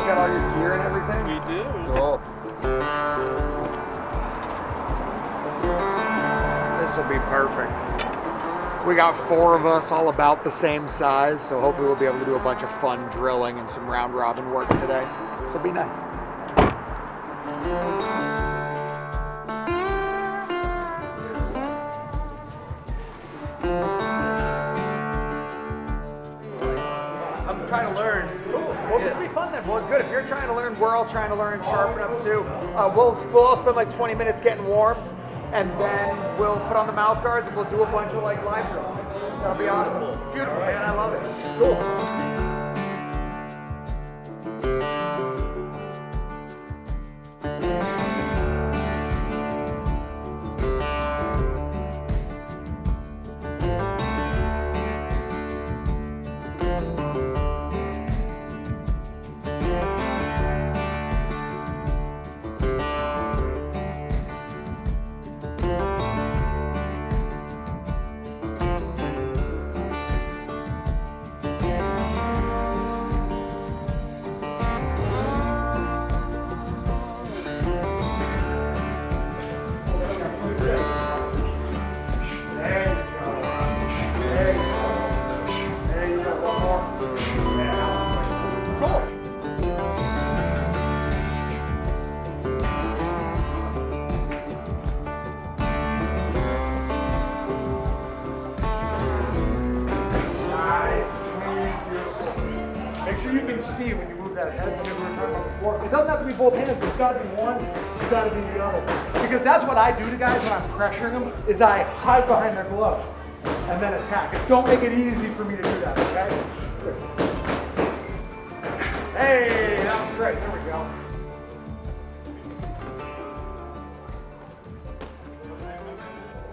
guys got all your gear and everything? We do. Cool. This will be perfect. We got 4 of us, all about the same size, so hopefully we'll be able to do a bunch of fun drilling and some round robin work today. This will be nice. I'm trying to learn. Cool. Well, this will be fun then. Well, it's good. If you're trying to learn, we're all trying to learn and sharpen up too. We'll all spend like 20 minutes getting warm, and then we'll put on the mouth guards and we'll do a bunch of like live drills. That'll be awesome. Beautiful, man. I love it. Cool. Make sure you can see when you move that head, whenever we were talking about before. It doesn't have to be both hands, it's got to be one, it's got to be the other. Because that's what I do to guys when I'm pressuring them, is I hide behind their glove and then attack. Don't make it easy for me to do that, okay? Hey, that was great, there we go.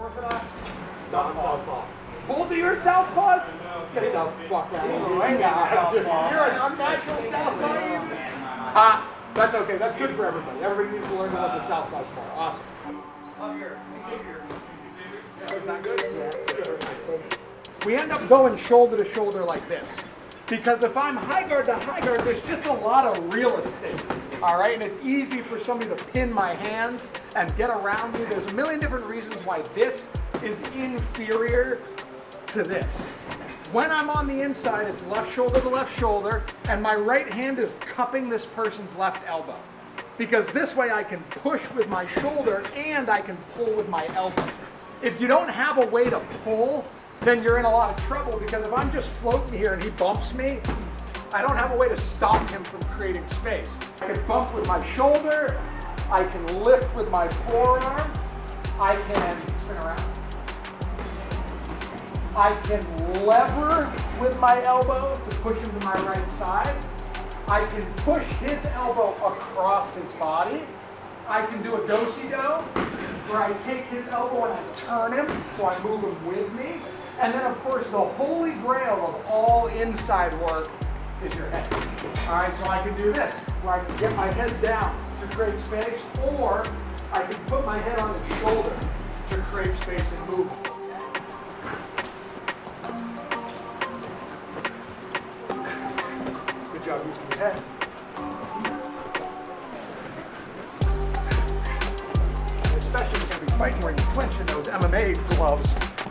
Orthodox, southpaw. Both of your southpaws? Get the fuck out of here. You're an unnatural southpaw. That's okay. That's good for everybody. Everybody needs to learn about the southpaw for. Awesome. Up here. Xavier. Is that good? Yeah. We end up going shoulder to shoulder like this. Because if I'm high guard to high guard, there's just a lot of real estate. All right, and it's easy for somebody to pin my hands and get around me. There's a million different reasons why this is inferior to this. When I'm on the inside, it's left shoulder to left shoulder, and my right hand is cupping this person's left elbow. Because this way I can push with my shoulder and I can pull with my elbow. If you don't have a way to pull, then you're in a lot of trouble, because if I'm just floating here and he bumps me, I don't have a way to stop him from creating space. I can bump with my shoulder, I can lift with my forearm, I can spin around. I can lever with my elbow to push him to my right side. I can push his elbow across his body. I can do a do-si-do, where I take his elbow and I turn him, so I move him with me. And then, of course, the holy grail of all inside work is your head. All right, so I can do this, where I can get my head down to create space, or I can put my head on his shoulder to create space and movement. Good job using your head. Especially if you're going to be fighting where you clench in those MMA gloves,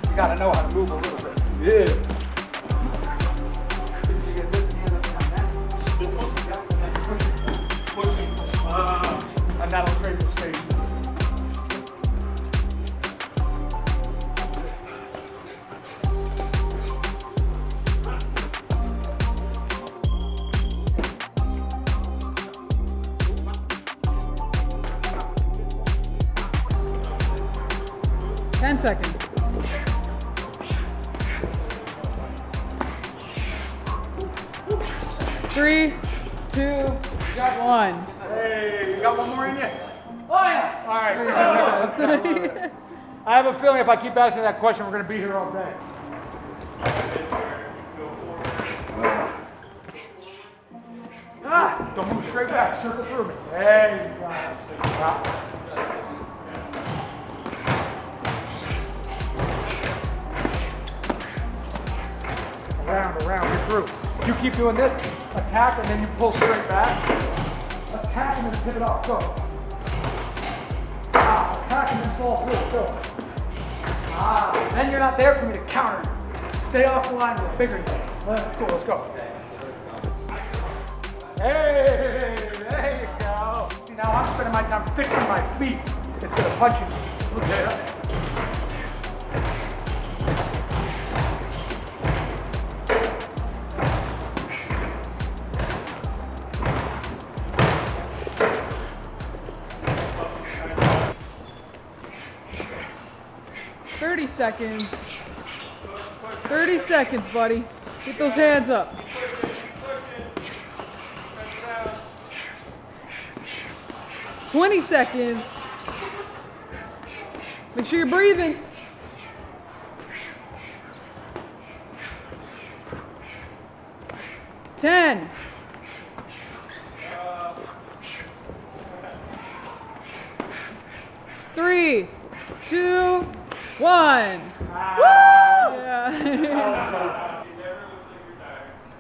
you got to know how to move a little bit. Yeah. And that'll create the space. Seconds. 3, 2, 1. Hey, you got one more in you? Oh yeah! All right. I have a feeling if I keep asking that question, we're going to be here all day. Don't move straight back. Circle through me. Hey, you got it. Around, get through. You keep doing this, attack, and then you pull straight back. Attack and then pivot off, go. Attack and then fall through, go. Then you're not there for me to counter. Stay off the line with a bigger thing. Cool, let's go. Hey, there you go. See, now I'm spending my time fixing my feet instead of punching them. Okay. 30 seconds. 30 seconds, buddy. Get those hands up. $20 seconds. Make sure you're breathing. $10. Three, two, one. Woo! Yeah.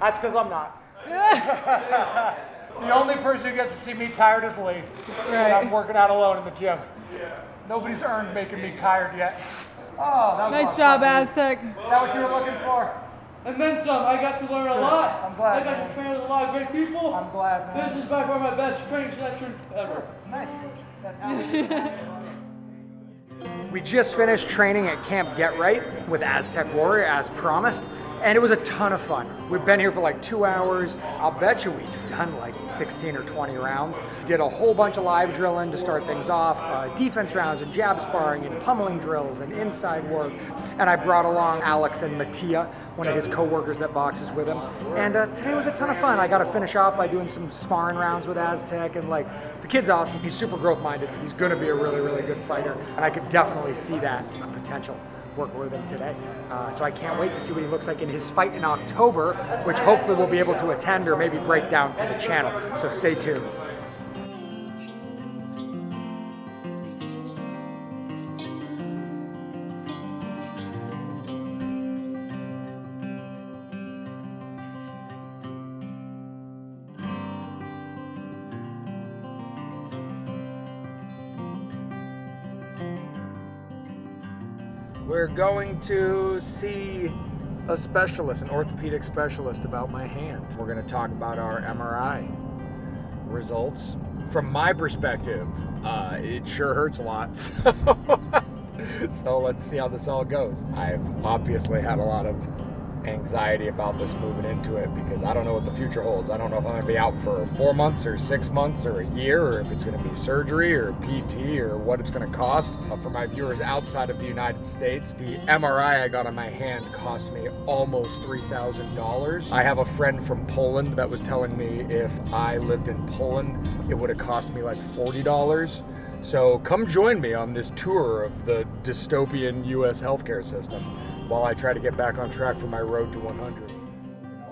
That's because I'm not. The only person who gets to see me tired is Lee. Right. I'm working out alone in the gym. Nobody's earned making me tired yet. Oh, that was Nice job, Aztec. Is that what you were looking for? And then some. I got to learn a lot. I'm glad, I got to train with a lot of great people. I'm glad, man. This is by far my best training session ever. Nice. That's how we just finished training at Camp Get Right with Aztec Warrior as promised, and it was a ton of fun. We've been here for like 2 hours. I'll bet you we've done like 16 or 20 rounds. Did a whole bunch of live drilling to start things off, defense rounds and jab sparring and pummeling drills and inside work. And I brought along Alex and Mattia, one of his co-workers that boxes with him. And today was a ton of fun. I got to finish off by doing some sparring rounds with Aztec, and like, the kid's awesome. He's super growth minded. He's gonna be a really, really good fighter. And I could definitely see that potential working with him today. So I can't wait to see what he looks like in his fight in October, which hopefully we'll be able to attend or maybe break down for the channel. So stay tuned. We're going to see a specialist, an orthopedic specialist, about my hand. We're going to talk about our MRI results. From my perspective, it sure hurts a lot. So let's see how this all goes. I've obviously had a lot of anxiety about this moving into it because I don't know what the future holds. I don't know if I'm going to be out for 4 months or 6 months or a year, or if it's going to be surgery or PT or what it's going to cost. For my viewers outside of the United States, the MRI I got on my hand cost me almost $3,000. I have a friend from Poland that was telling me if I lived in Poland, it would have cost me like $40. So come join me on this tour of the dystopian US healthcare system while I try to get back on track for my road to 100.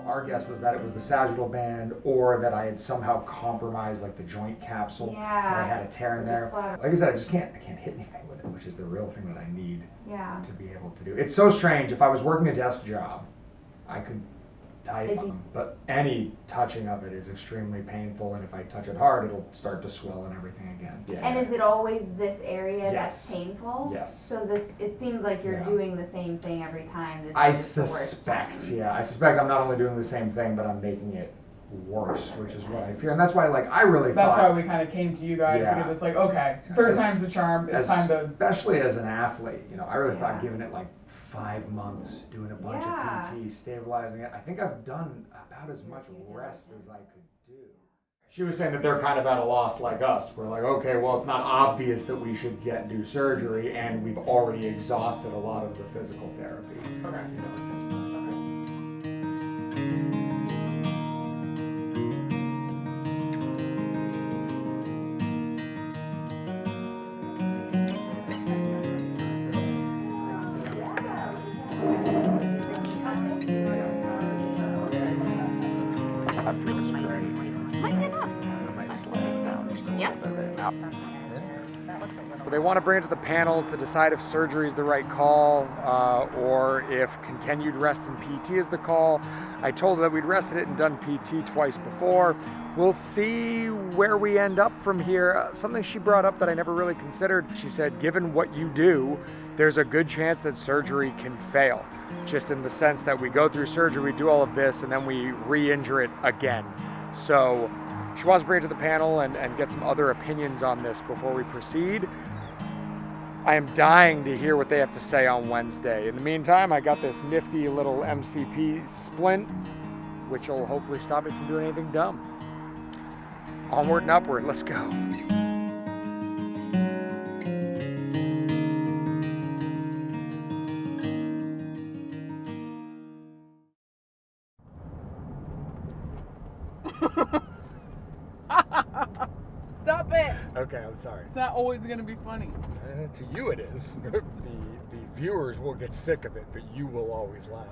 Our guess was that it was the sagittal band, or that I had somehow compromised like the joint capsule, and I had a tear in there. Like I said, I can't hit anything with it, which is the real thing that I need to be able to do. It's so strange. If I was working a desk job, I could type, but any touching of it is extremely painful, and if I touch it hard, it'll start to swell and everything again. Yeah. And is it always this area that's painful? Yes. So it seems like you're doing the same thing every time. This I is the worst suspect, time. I suspect I'm not only doing the same thing, but I'm making it worse, which is what I fear. And that's why, like, I really That's thought... why we kind of came to you guys, Yeah. because it's like, okay, third time's the charm, it's time to... Especially as an athlete, you know, I really thought giving it like 5 months, doing a bunch of PT, stabilizing it. I think I've done about as much rest as I could do. She was saying that they're kind of at a loss like us. We're like, okay, well, it's not obvious that we should do surgery, and we've already exhausted a lot of the physical therapy. Okay. You know, Yep. That looks a little But they want to bring it to the panel to decide if surgery is the right call or if continued rest in PT is the call. I told her that we'd rested it and done PT twice before. We'll see where we end up from here. Something she brought up that I never really considered. She said, given what you do, there's a good chance that surgery can fail. Just in the sense that we go through surgery, we do all of this, and then we re-injure it again. So she wants to bring it to the panel and get some other opinions on this before we proceed. I am dying to hear what they have to say on Wednesday. In the meantime, I got this nifty little MCP splint, which will hopefully stop me from doing anything dumb. Onward and upward, let's go. Stop it! Okay, I'm sorry. It's not always gonna be funny. To you it is. The viewers will get sick of it, but you will always laugh.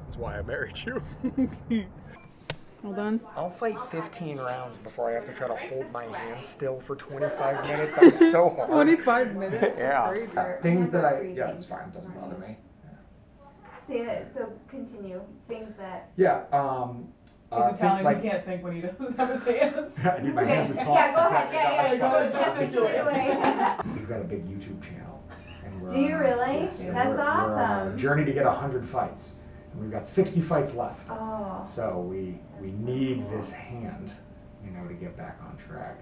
That's why I married you. Hold on. I'll fight 15 rounds before I have to try to hold my hand still for 25 minutes. That was so hard. 25 minutes? Yeah. That's crazy. Things that I, Freezing. yeah, it's fine. It doesn't bother me. Say that, so continue, things that. Yeah. He's Italian, he can't think when he doesn't have his hands. I need my hands to talk. Yeah, go ahead, yeah, That's go fine. ahead, just do it. We've got a big YouTube channel. And we're Do you really? yes, and That's we're on a awesome. journey to get 100 fights. And we've got 60 fights left. Oh. So we need this hand, to get back on track.